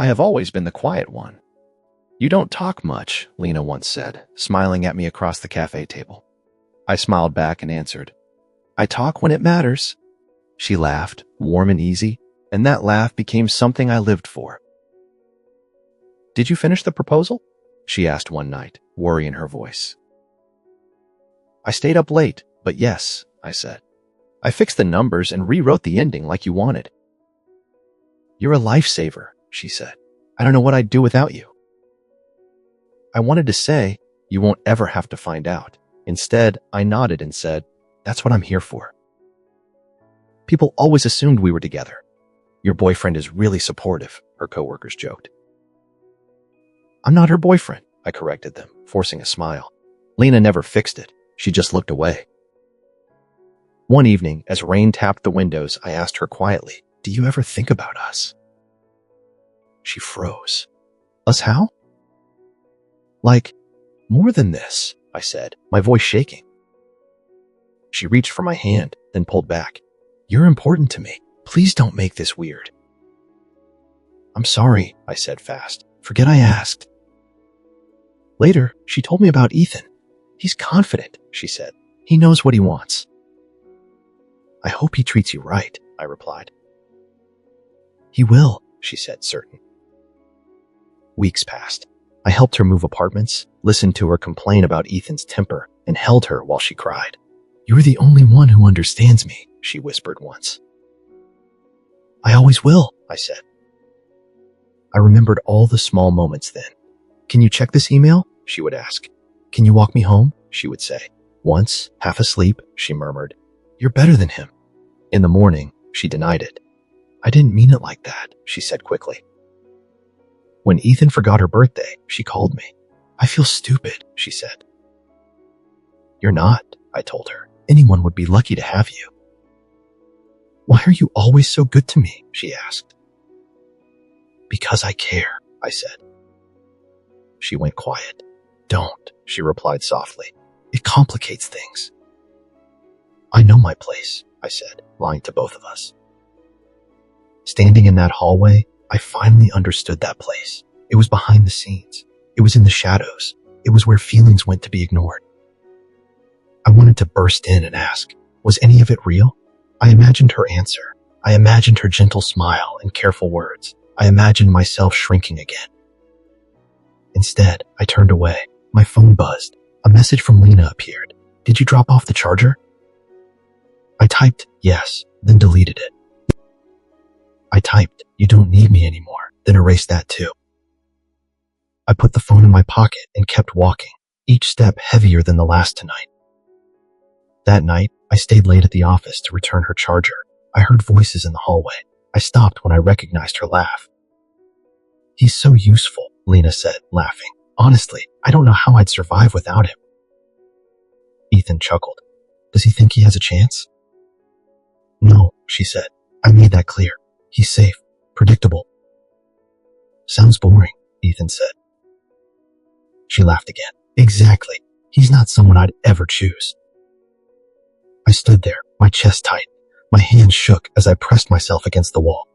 I have always been the quiet one. You don't talk much, Lena once said, smiling at me across the cafe table. I smiled back and answered, I talk when it matters. She laughed, warm and easy, and that laugh became something I lived for. Did you finish the proposal? She asked one night, worry in her voice. I stayed up late, but yes, I said. I fixed the numbers and rewrote the ending like you wanted. You're a lifesaver, she said. I don't know what I'd do without you. I wanted to say, you won't ever have to find out. Instead, I nodded and said, that's what I'm here for. People always assumed we were together. Your boyfriend is really supportive, her coworkers joked. I'm not her boyfriend, I corrected them, forcing a smile. Lena never fixed it. She just looked away. One evening, as rain tapped the windows, I asked her quietly, do you ever think about us? She froze. Us how? Like, more than this, I said, my voice shaking. She reached for my hand, then pulled back. You're important to me. Please don't make this weird. I'm sorry, I said fast. Forget I asked. Later, she told me about Ethan. He's confident, she said. He knows what he wants. I hope he treats you right, I replied. He will, she said, certain. Weeks passed. I helped her move apartments, listened to her complain about Ethan's temper, and held her while she cried. You're the only one who understands me, she whispered once. I always will, I said. I remembered all the small moments then. Can you check this email? She would ask. Can you walk me home? She would say. Once, half asleep, she murmured. You're better than him. In the morning, she denied it. I didn't mean it like that, she said quickly. When Ethan forgot her birthday, she called me. I feel stupid, she said. You're not, I told her. Anyone would be lucky to have you. Why are you always so good to me? She asked. Because I care, I said. She went quiet. Don't, she replied softly. It complicates things. I know my place, I said, lying to both of us. Standing in that hallway, I finally understood that place. It was behind the scenes. It was in the shadows. It was where feelings went to be ignored. I wanted to burst in and ask, was any of it real? I imagined her answer. I imagined her gentle smile and careful words. I imagined myself shrinking again. Instead, I turned away. My phone buzzed. A message from Lena appeared. Did you drop off the charger? I typed yes, then deleted it. I typed, you don't need me anymore, then erased that too. I put the phone in my pocket and kept walking, each step heavier than the last tonight. That night, I stayed late at the office to return her charger. I heard voices in the hallway. I stopped when I recognized her laugh. He's so useful, Lena said, laughing. Honestly, I don't know how I'd survive without him. Ethan chuckled. Does he think he has a chance? No, she said. I made that clear. He's safe, predictable. Sounds boring, Ethan said. She laughed again. Exactly. He's not someone I'd ever choose. I stood there, my chest tight. My hands shook as I pressed myself against the wall.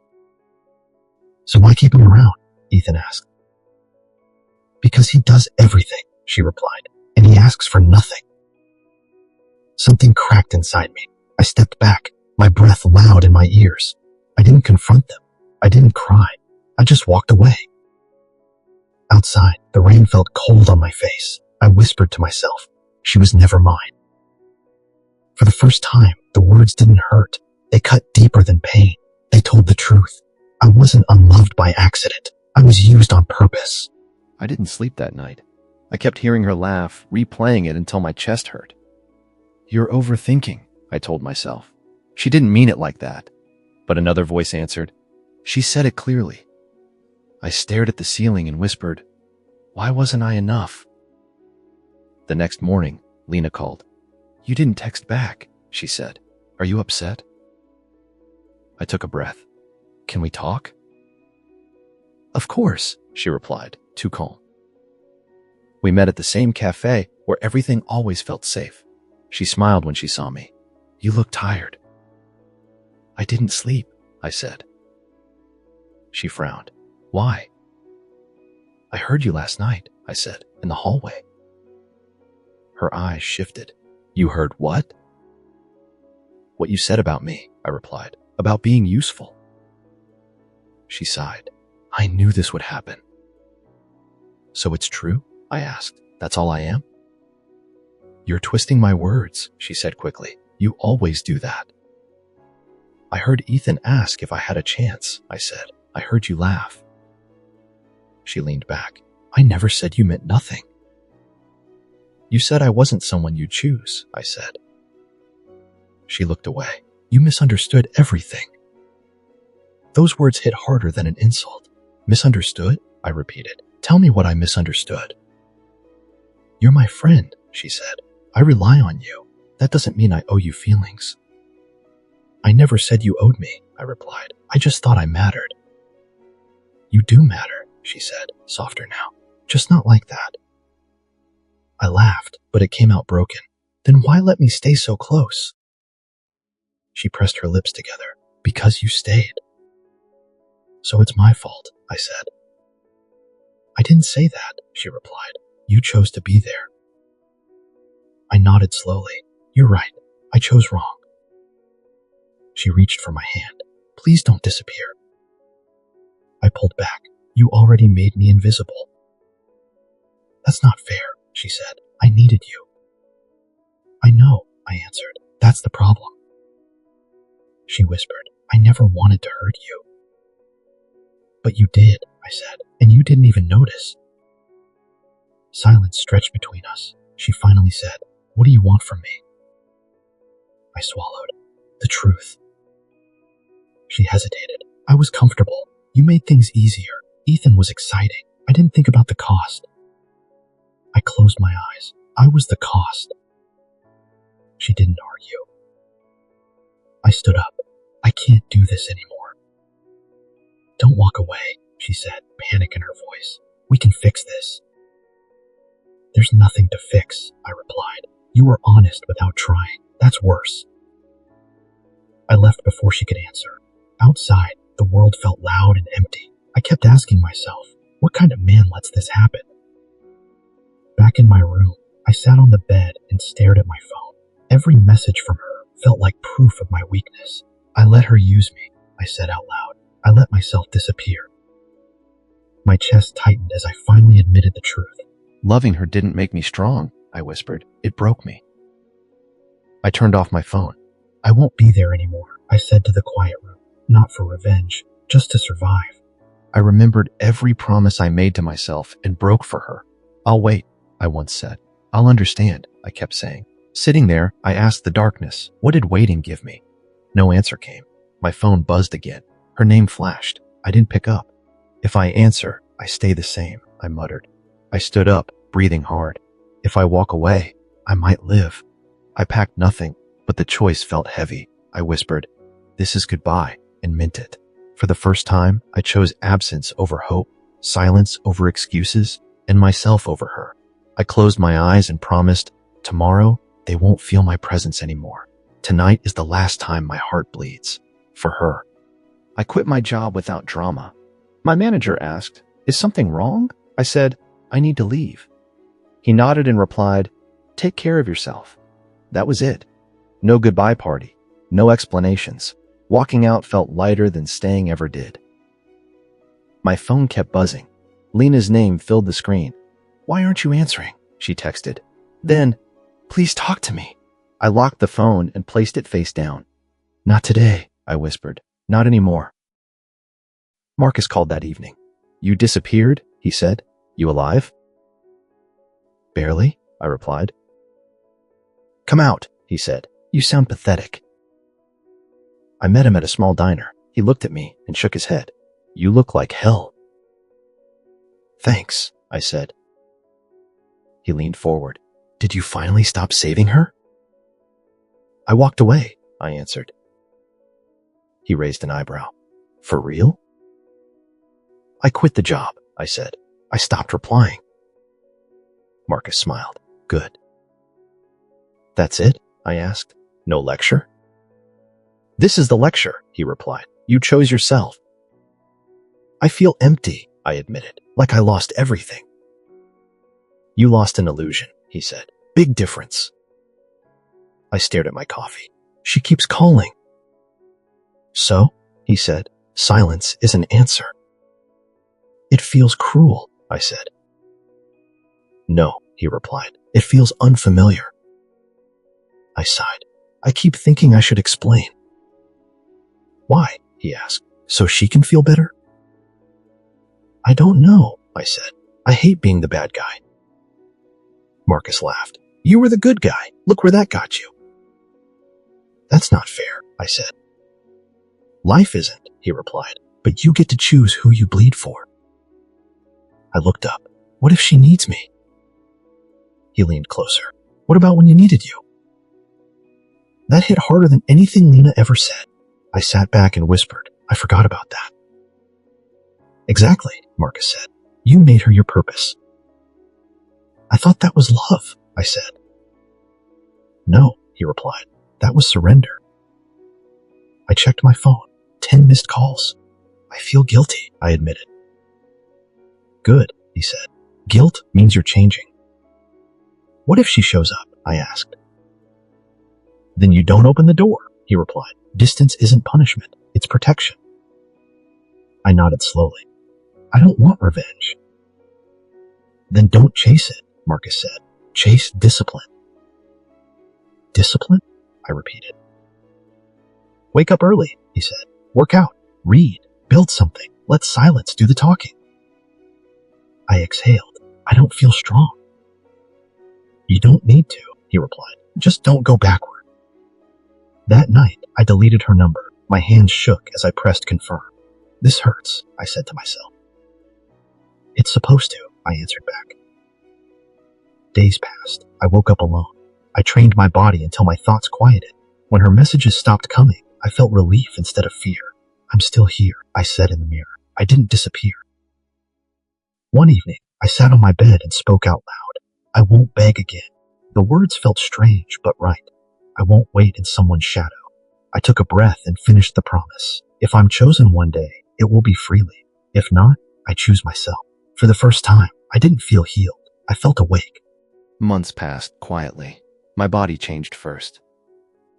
So why keep him around? Ethan asked. Because he does everything, she replied, and he asks for nothing. Something cracked inside me. I stepped back, my breath loud in my ears. I didn't confront them. I didn't cry. I just walked away. Outside, the rain felt cold on my face. I whispered to myself, she was never mine. For the first time, the words didn't hurt. They cut deeper than pain. They told the truth. I wasn't unloved by accident. I was used on purpose. I didn't sleep that night. I kept hearing her laugh, replaying it until my chest hurt. You're overthinking, I told myself. She didn't mean it like that. But another voice answered, she said it clearly. I stared at the ceiling and whispered, why wasn't I enough? The next morning, Lena called. You didn't text back, she said. Are you upset? I took a breath. Can we talk? Of course, she replied, too calm. We met at the same cafe where everything always felt safe. She smiled when she saw me. You look tired. I didn't sleep, I said. She frowned. Why? I heard you last night, I said, in the hallway. Her eyes shifted. You heard what? What you said about me, I replied, about being useful. She sighed. I knew this would happen. So it's true? I asked. That's all I am? You're twisting my words, she said quickly. You always do that. I heard Ethan ask if I had a chance, I said. I heard you laugh. She leaned back. I never said you meant nothing. You said I wasn't someone you'd choose, I said. She looked away. You misunderstood everything. Those words hit harder than an insult. Misunderstood? I repeated. Tell me what I misunderstood. You're my friend, she said. I rely on you. That doesn't mean I owe you feelings. I never said you owed me, I replied. I just thought I mattered. You do matter, she said, softer now. Just not like that. I laughed, but it came out broken. Then why let me stay so close? She pressed her lips together. Because you stayed. So it's my fault, I said. I didn't say that, she replied. You chose to be there. I nodded slowly. You're right. I chose wrong. She reached for my hand. Please don't disappear. I pulled back. You already made me invisible. That's not fair, she said. I needed you. I know, I answered. That's the problem. She whispered. I never wanted to hurt you. But you did, I said, and you didn't even notice. Silence stretched between us. She finally said, What do you want from me? I swallowed. The truth. She hesitated. I was comfortable. You made things easier. Ethan was exciting. I didn't think about the cost. I closed my eyes. I was the cost. She didn't argue. I stood up. I can't do this anymore. Don't walk away, she said, panic in her voice. We can fix this. There's nothing to fix, I replied. You were honest without trying. That's worse. I left before she could answer. Outside, the world felt loud and empty. I kept asking myself, what kind of man lets this happen? Back in my room, I sat on the bed and stared at my phone. Every message from her felt like proof of my weakness. I let her use me, I said out loud. I let myself disappear. My chest tightened as I finally admitted the truth. Loving her didn't make me strong, I whispered. It broke me. I turned off my phone. I won't be there anymore, I said to the quiet room. Not for revenge, just to survive. I remembered every promise I made to myself and broke for her. I'll wait, I once said. I'll understand, I kept saying. Sitting there, I asked the darkness, what did waiting give me? No answer came. My phone buzzed again. Her name flashed. I didn't pick up. If I answer, I stay the same, I muttered. I stood up, breathing hard. If I walk away, I might live. I packed nothing, but the choice felt heavy. I whispered, this is goodbye, and meant it. For the first time, I chose absence over hope, silence over excuses, and myself over her. I closed my eyes and promised, tomorrow, they won't feel my presence anymore. Tonight is the last time my heart bleeds. For her. I quit my job without drama. My manager asked, is something wrong? I said, I need to leave. He nodded and replied, take care of yourself. That was it. No goodbye party. No explanations. Walking out felt lighter than staying ever did. My phone kept buzzing. Lena's name filled the screen. Why aren't you answering? She texted. Then, please talk to me. I locked the phone and placed it face down. Not today, I whispered. Not anymore. Marcus called that evening. You disappeared, he said. You alive? Barely, I replied. Come out, he said. You sound pathetic. I met him at a small diner. He looked at me and shook his head. You look like hell. Thanks, I said. He leaned forward. Did you finally stop saving her? I walked away, I answered. He raised an eyebrow. For real? I quit the job, I said. I stopped replying. Marcus smiled. Good. That's it? I asked. No lecture? This is the lecture, he replied. You chose yourself. I feel empty, I admitted. Like I lost everything. You lost an illusion, he said. Big difference. I stared at my coffee. She keeps calling. So, he said, silence is an answer. It feels cruel, I said. No, he replied. It feels unfamiliar. I sighed. I keep thinking I should explain. Why? He asked. So she can feel better? I don't know, I said. I hate being the bad guy. Marcus laughed. You were the good guy. Look where that got you. That's not fair, I said. Life isn't, he replied, but you get to choose who you bleed for. I looked up. What if she needs me? He leaned closer. What about when you needed you? That hit harder than anything Lena ever said. I sat back and whispered, I forgot about that. Exactly, Marcus said. You made her your purpose. I thought that was love, I said. No, he replied. That was surrender. I checked my phone. 10 missed calls. I feel guilty, I admitted. Good, he said. Guilt means you're changing. What if she shows up? I asked. Then you don't open the door, he replied. Distance isn't punishment, it's protection. I nodded slowly. I don't want revenge. Then don't chase it, Marcus said. Chase discipline. Discipline? I repeated. Wake up early, he said. Work out, read, build something. Let silence do the talking. I exhaled. I don't feel strong. You don't need to, he replied. Just don't go backward. That night, I deleted her number. My hands shook as I pressed confirm. This hurts, I said to myself. It's supposed to, I answered back. Days passed. I woke up alone. I trained my body until my thoughts quieted. When her messages stopped coming, I felt relief instead of fear. I'm still here, I said in the mirror. I didn't disappear. One evening, I sat on my bed and spoke out loud. I won't beg again. The words felt strange, but right. I won't wait in someone's shadow. I took a breath and finished the promise. If I'm chosen one day, it will be freely. If not, I choose myself. For the first time, I didn't feel healed. I felt awake. Months passed quietly. My body changed first.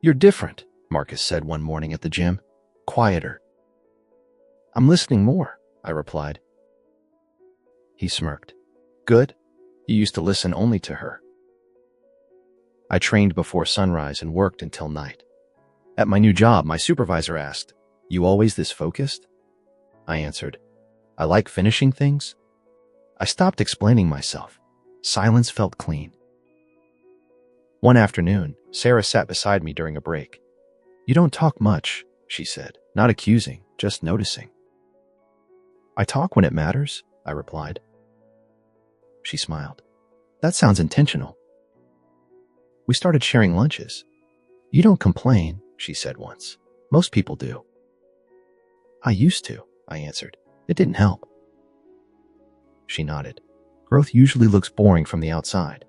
You're different, Marcus said one morning at the gym. Quieter. I'm listening more, I replied. He smirked. Good. You used to listen only to her. I trained before sunrise and worked until night. At my new job, my supervisor asked, You always this focused? I answered, I like finishing things. I stopped explaining myself. Silence felt clean. One afternoon, Sarah sat beside me during a break. You don't talk much, she said, not accusing, just noticing. I talk when it matters, I replied. She smiled. That sounds intentional. We started sharing lunches. You don't complain, she said once. Most people do. I used to, I answered. It didn't help. She nodded. Growth usually looks boring from the outside.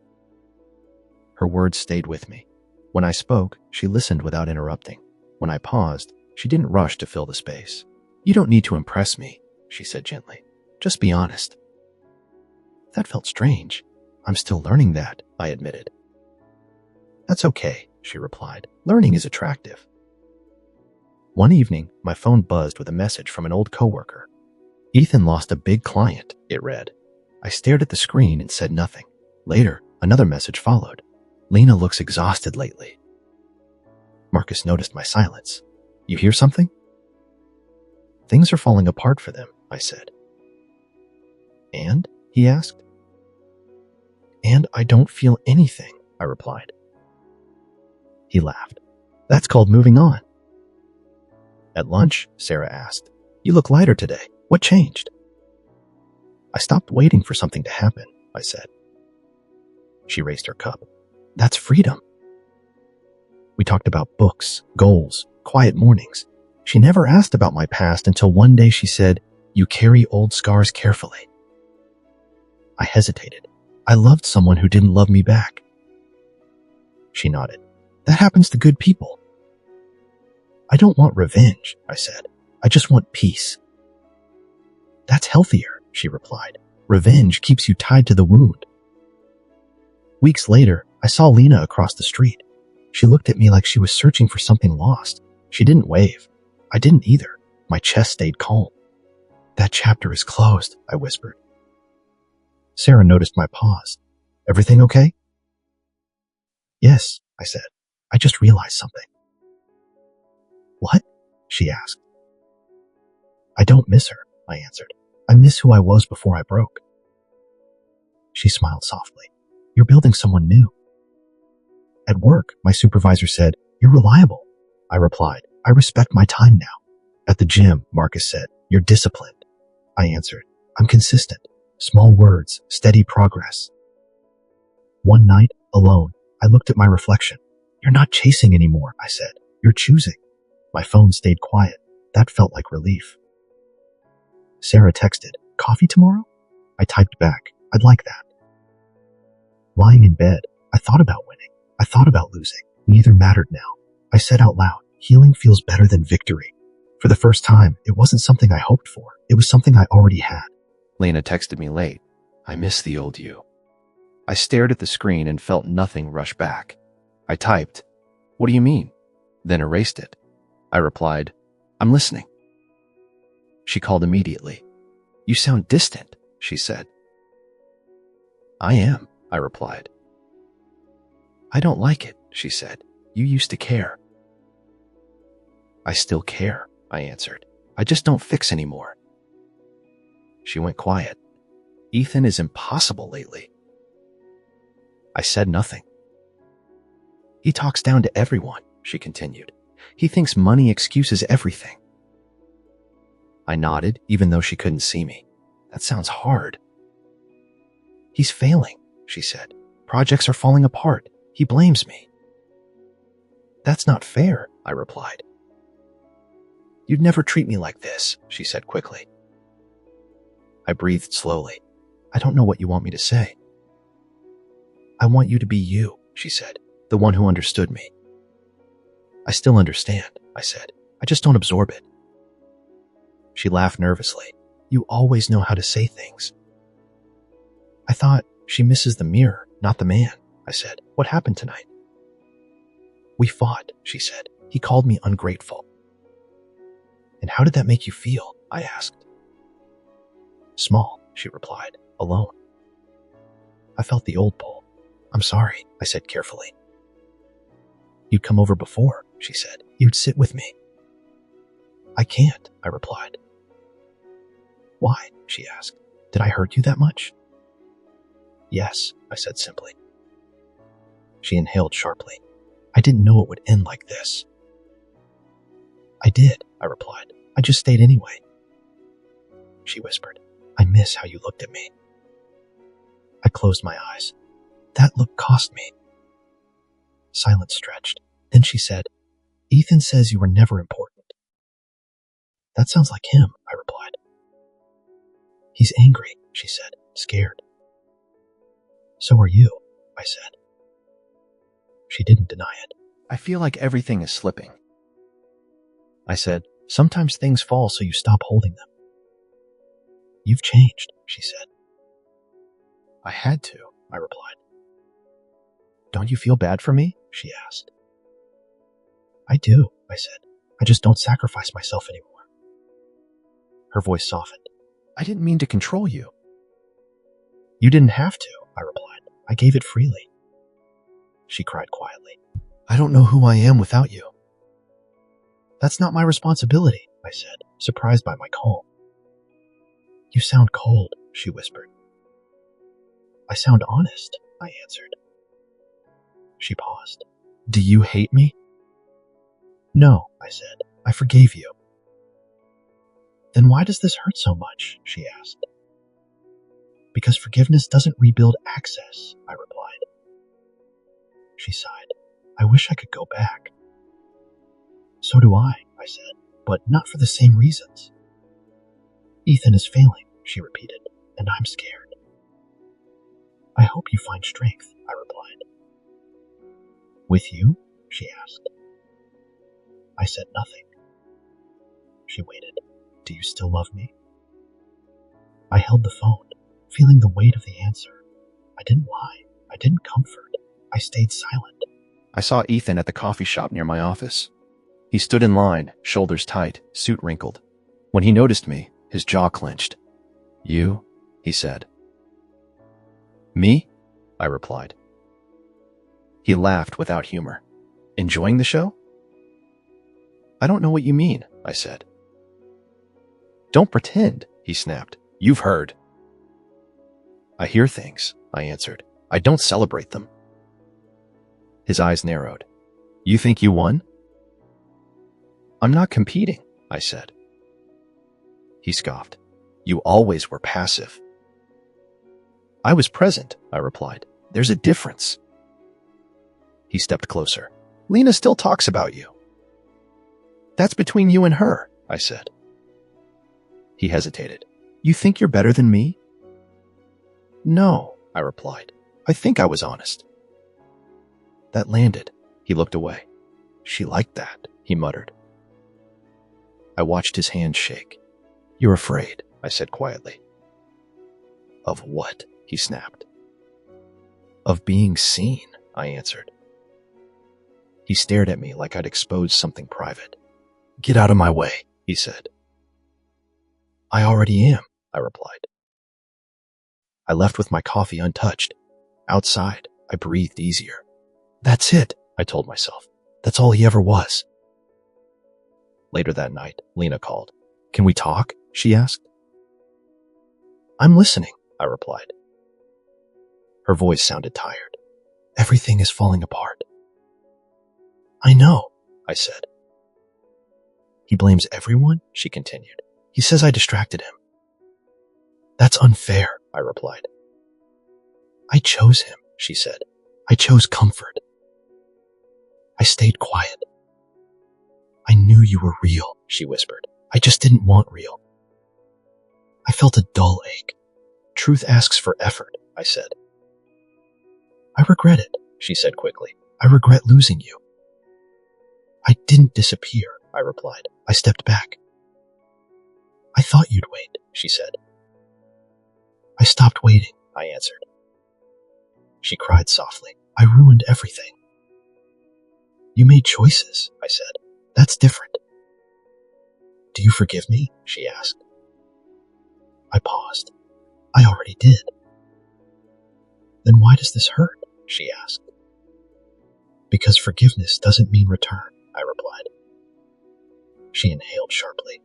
Her words stayed with me. When I spoke, she listened without interrupting. When I paused, she didn't rush to fill the space. You don't need to impress me, she said gently. Just be honest. That felt strange. I'm still learning that, I admitted. That's okay, she replied. Learning is attractive. One evening, my phone buzzed with a message from an old coworker. Ethan lost a big client, it read. I stared at the screen and said nothing. Later, another message followed. Lena looks exhausted lately. Marcus noticed my silence. You hear something? Things are falling apart for them, I said. And? He asked. And I don't feel anything, I replied. He laughed. That's called moving on. At lunch, Sarah asked, You look lighter today. What changed? I stopped waiting for something to happen, I said. She raised her cup. That's freedom. We talked about books, goals, quiet mornings. She never asked about my past until one day she said, You carry old scars carefully. I hesitated. I loved someone who didn't love me back. She nodded. That happens to good people. I don't want revenge, I said. I just want peace. That's healthier, she replied. Revenge keeps you tied to the wound. Weeks later, I saw Lena across the street. She looked at me like she was searching for something lost. She didn't wave. I didn't either. My chest stayed calm. That chapter is closed, I whispered. Sarah noticed my pause. Everything okay? Yes, I said. I just realized something. What? She asked. I don't miss her, I answered. I miss who I was before I broke. She smiled softly. You're building someone new. At work, my supervisor said, You're reliable. I replied, I respect my time now. At the gym, Marcus said, You're disciplined. I answered, I'm consistent. Small words, steady progress. One night, alone, I looked at my reflection. You're not chasing anymore, I said. You're choosing. My phone stayed quiet. That felt like relief. Sarah texted, Coffee tomorrow? I typed back, I'd like that. Lying in bed, I thought about winning. I thought about losing. Neither mattered now. I said out loud, healing feels better than victory. For the first time, it wasn't something I hoped for. It was something I already had. Lena texted me late. I miss the old you. I stared at the screen and felt nothing rush back. I typed, What do you mean? Then erased it. I replied, I'm listening. She called immediately. You sound distant, she said. I am, I replied. I don't like it, she said. You used to care. I still care, I answered. I just don't fix anymore. She went quiet. Ethan is impossible lately. I said nothing. He talks down to everyone, she continued. He thinks money excuses everything. I nodded, even though she couldn't see me. That sounds hard. He's failing, she said. Projects are falling apart. He blames me. That's not fair, I replied. You'd never treat me like this, she said quickly. I breathed slowly. I don't know what you want me to say. I want you to be you, she said, the one who understood me. I still understand, I said. I just don't absorb it. She laughed nervously. You always know how to say things. I thought, she misses the mirror, not the man, I said. What happened tonight? We fought, she said. He called me ungrateful. And how did that make you feel? I asked. Small, she replied, alone. I felt the old pull. I'm sorry, I said carefully. You'd come over before, she said. You'd sit with me. I can't, I replied. Why? She asked. Did I hurt you that much? Yes, I said simply. She inhaled sharply. I didn't know it would end like this. I did, I replied. I just stayed anyway. She whispered. I miss how you looked at me. I closed my eyes. That look cost me. Silence stretched. Then she said, Ethan says you were never important. That sounds like him, I replied. He's angry, she said, scared. So are you, I said. She didn't deny it. I feel like everything is slipping. I said, sometimes things fall so you stop holding them. You've changed, she said. I had to, I replied. Don't you feel bad for me? She asked. I do, I said. I just don't sacrifice myself anymore. Her voice softened. I didn't mean to control you. You didn't have to, I replied. I gave it freely. She cried quietly. I don't know who I am without you. That's not my responsibility, I said, surprised by my calm. You sound cold, she whispered. I sound honest, I answered. She paused. Do you hate me? No, I said. I forgave you. Then why does this hurt so much? She asked. Because forgiveness doesn't rebuild access, I replied. She sighed. I wish I could go back. So do I said, but not for the same reasons. Ethan is failing, she repeated, and I'm scared. I hope you find strength, I replied. With you? She asked. I said nothing. She waited. Do you still love me? I held the phone, feeling the weight of the answer. I didn't lie. I didn't comfort. I stayed silent. I saw Ethan at the coffee shop near my office. He stood in line, shoulders tight, suit wrinkled. When he noticed me, his jaw clenched. "You?" he said. "Me?" I replied. He laughed without humor. "Enjoying the show?" "I don't know what you mean," I said. "Don't pretend," he snapped. "You've heard." "I hear things," I answered. "I don't celebrate them." His eyes narrowed. "You think you won?" "I'm not competing," I said. He scoffed. "You always were passive." "I was present," I replied. "There's a difference." He stepped closer. "Lena still talks about you." "That's between you and her," I said. He hesitated. "You think you're better than me?" "No," I replied. "I think I was honest." That landed. He looked away. "She liked that," he muttered. I watched his hand shake. "You're afraid," I said quietly. "Of what?" he snapped. "Of being seen," I answered. He stared at me like I'd exposed something private. "Get out of my way," he said. "I already am," I replied. I left with my coffee untouched. Outside, I breathed easier. "That's it," I told myself. "That's all he ever was." Later that night, Lena called. "Can we talk?" she asked. "I'm listening," I replied. Her voice sounded tired. "Everything is falling apart." "I know," I said. "He blames everyone?" she continued. "He says I distracted him." "That's unfair," I replied. "I chose him," she said. "I chose comfort." I stayed quiet. "I knew you were real," she whispered. "I just didn't want real." I felt a dull ache. "Truth asks for effort," I said. "I regret it," she said quickly. "I regret losing you." "I didn't disappear," I replied. "I stepped back." "I thought you'd wait," she said. "I stopped waiting," I answered. She cried softly. "I ruined everything." "You made choices," I said. "That's different." "Do you forgive me?" she asked. I paused. "I already did." "Then why does this hurt?" she asked. "Because forgiveness doesn't mean return," I replied. She inhaled sharply.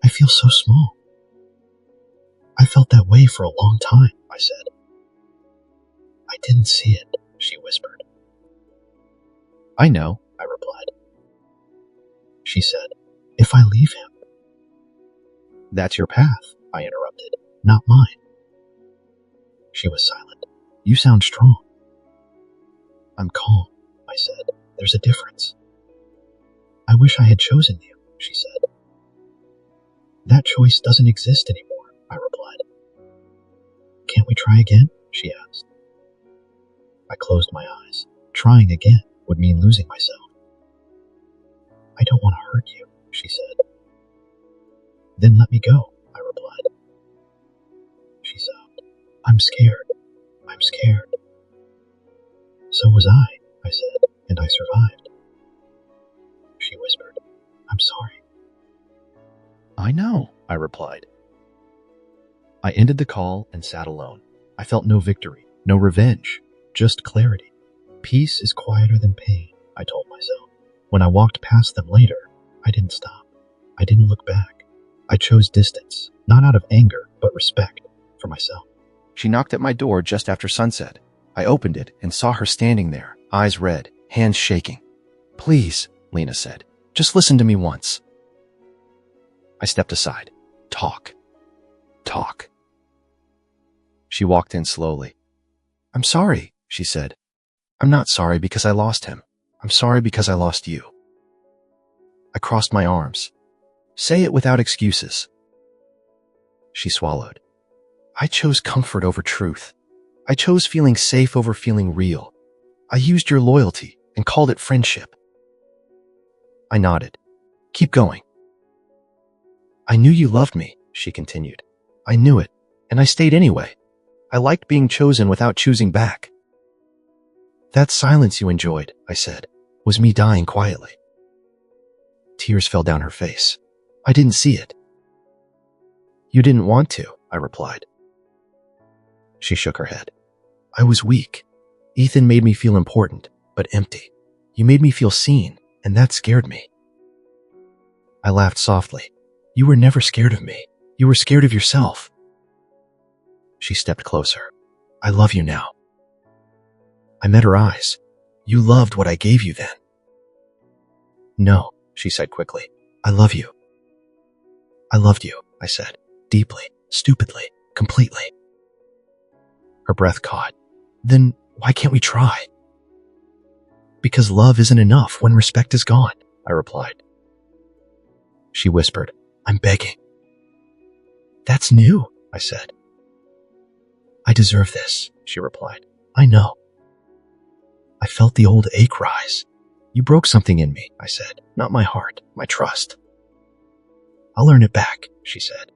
"I feel so small." "I felt that way for a long time," I said. "I didn't see it," she whispered. "I know," I replied. She said, "If I leave him." "That's your path," I interrupted, "not mine." She was silent. "You sound strong." "I'm calm," I said. "There's a difference." "I wish I had chosen you," she said. "That choice doesn't exist anymore," I replied. "Can't we try again?" she asked. I closed my eyes. Trying again would mean losing myself. "I don't want to hurt you," she said. "Then let me go," I replied. She sobbed. "I'm scared. I'm scared." "So was I said, "and I survived." She whispered, "I'm sorry." "I know," I replied. I ended the call and sat alone. I felt no victory, no revenge, just clarity. Peace is quieter than pain, I told myself. When I walked past them later, I didn't stop. I didn't look back. I chose distance, not out of anger, but respect for myself. She knocked at my door just after sunset. I opened it and saw her standing there, eyes red, hands shaking. "Please," Lena said, "just listen to me once." I stepped aside. Talk. Talk. She walked in slowly. "I'm sorry," she said. "I'm not sorry because I lost him. I'm sorry because I lost you." I crossed my arms. "Say it without excuses." She swallowed. "I chose comfort over truth. I chose feeling safe over feeling real. I used your loyalty and called it friendship." I nodded. "Keep going." "I knew you loved me," she continued. "I knew it. And I stayed anyway. I liked being chosen without choosing back. That silence you enjoyed, I said, was me dying quietly. Tears fell down her face. I didn't see it. You didn't want to, I replied. She shook her head. I was weak. Ethan made me feel important, but empty. You made me feel seen, and that scared me. I laughed softly. You were never scared of me. You were scared of yourself. She stepped closer. I love you now. I met her eyes. You loved what I gave you then. No, she said quickly. I love you. I loved you, I said, deeply, stupidly, completely. Her breath caught. Then why can't we try? Because love isn't enough when respect is gone, I replied. She whispered, I'm begging. That's new, I said. I deserve this, she replied. I know. I felt the old ache rise. You broke something in me, I said. Not my heart, my trust. I'll earn it back, she said.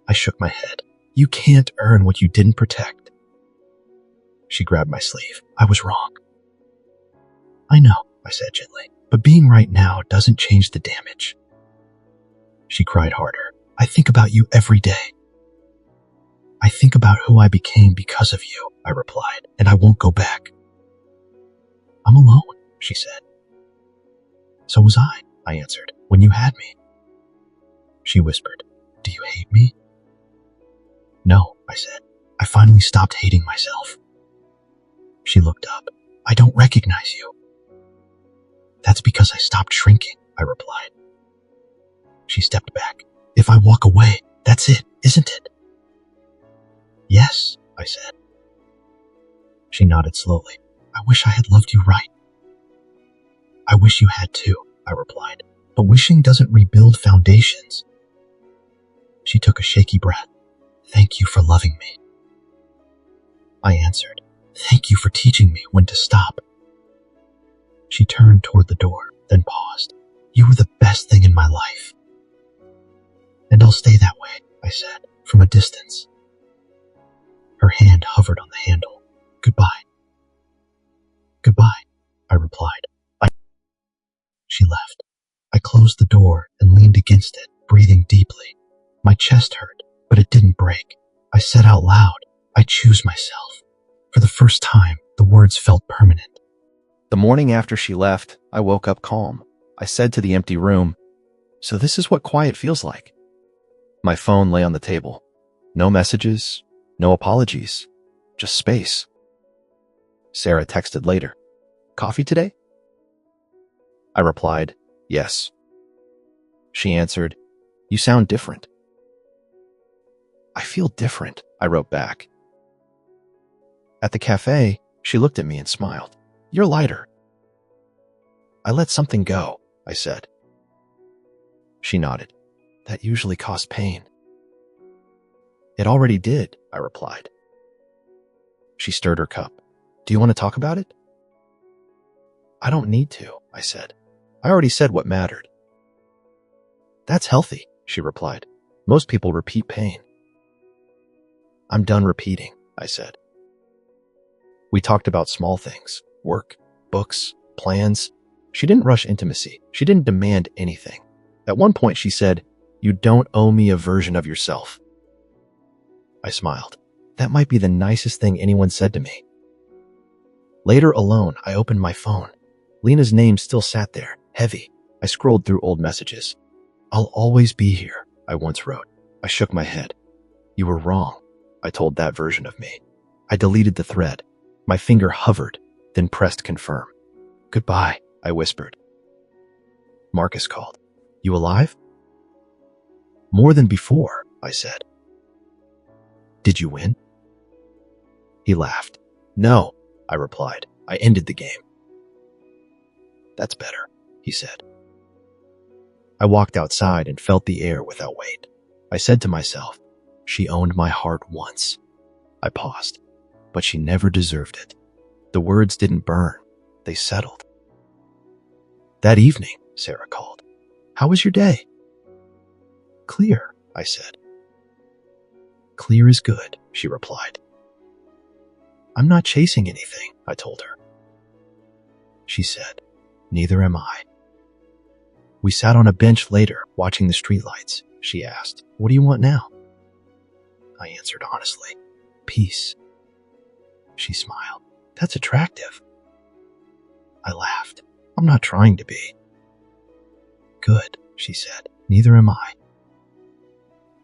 I shook my head. You can't earn what you didn't protect. She grabbed my sleeve. I was wrong. I know, I said gently, but being right now doesn't change the damage. She cried harder. I think about you every day. I think about who I became because of you, I replied, and I won't go back. I'm alone, she said. So was I answered, when you had me. She whispered, do you hate me? No, I said. I finally stopped hating myself. She looked up. I don't recognize you. That's because I stopped shrinking, I replied. She stepped back. If I walk away, that's it, isn't it? Yes, I said. She nodded slowly. I wish I had loved you right. I wish you had too, I replied. But wishing doesn't rebuild foundations. She took a shaky breath. Thank you for loving me. I answered. Thank you for teaching me when to stop. She turned toward the door, then paused. You were the best thing in my life. And I'll stay that way, I said, from a distance. Her hand hovered on the handle. Goodbye. Goodbye, I replied. She left. I closed the door and leaned against it, breathing deeply. My chest hurt, but it didn't break. I said out loud, I choose myself. For the first time, the words felt permanent. The morning after she left, I woke up calm. I said to the empty room, so this is what quiet feels like. My phone lay on the table. No messages, no apologies, just space. Sarah texted later. Coffee today? I replied, yes. She answered, you sound different. I feel different, I wrote back. At the cafe, she looked at me and smiled. You're lighter. I let something go, I said. She nodded. That usually caused pain. It already did, I replied. She stirred her cup. Do you want to talk about it? I don't need to, I said. I already said what mattered. That's healthy, she replied. Most people repeat pain. I'm done repeating, I said. We talked about small things, work, books, plans. She didn't rush intimacy. She didn't demand anything. At one point she said, you don't owe me a version of yourself. I smiled. That might be the nicest thing anyone said to me. Later alone, I opened my phone. Lena's name still sat there, heavy. I scrolled through old messages. I'll always be here, I once wrote. I shook my head. You were wrong, I told that version of me. I deleted the thread. My finger hovered, then pressed confirm. Goodbye, I whispered. Marcus called. You alive? More than before, I said. Did you win? He laughed. No, I replied. I ended the game. That's better, he said. I walked outside and felt the air without weight. I said to myself, she owned my heart once. I paused, but she never deserved it. The words didn't burn. They settled. That evening, Sarah called. How was your day? Clear, I said. Clear is good, she replied. I'm not chasing anything, I told her. She said, neither am I. We sat on a bench later, watching the streetlights. She asked, what do you want now? I answered honestly, peace. She smiled. That's attractive. I laughed. I'm not trying to be. Good, she said. Neither am I.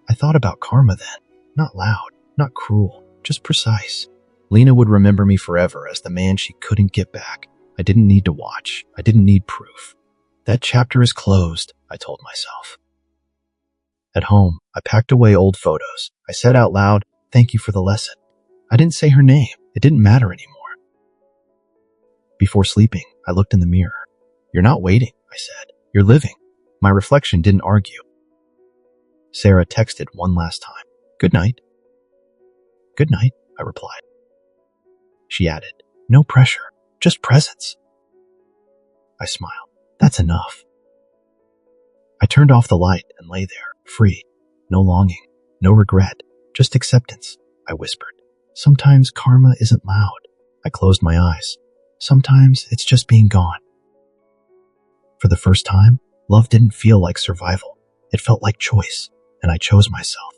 I thought about karma then. Not loud, not cruel, just precise. Lena would remember me forever as the man she couldn't get back. I didn't need to watch. I didn't need proof. That chapter is closed, I told myself. At home, I packed away old photos. I said out loud, thank you for the lesson. I didn't say her name. It didn't matter anymore. Before sleeping, I looked in the mirror. You're not waiting, I said. You're living. My reflection didn't argue. Sarah texted one last time. Good night. Good night, I replied. She added, no pressure, just presence. I smiled. That's enough. I turned off the light and lay there, free. No longing, no regret, just acceptance, I whispered. Sometimes karma isn't loud. I closed my eyes. Sometimes it's just being gone. For the first time, love didn't feel like survival. It felt like choice, and I chose myself.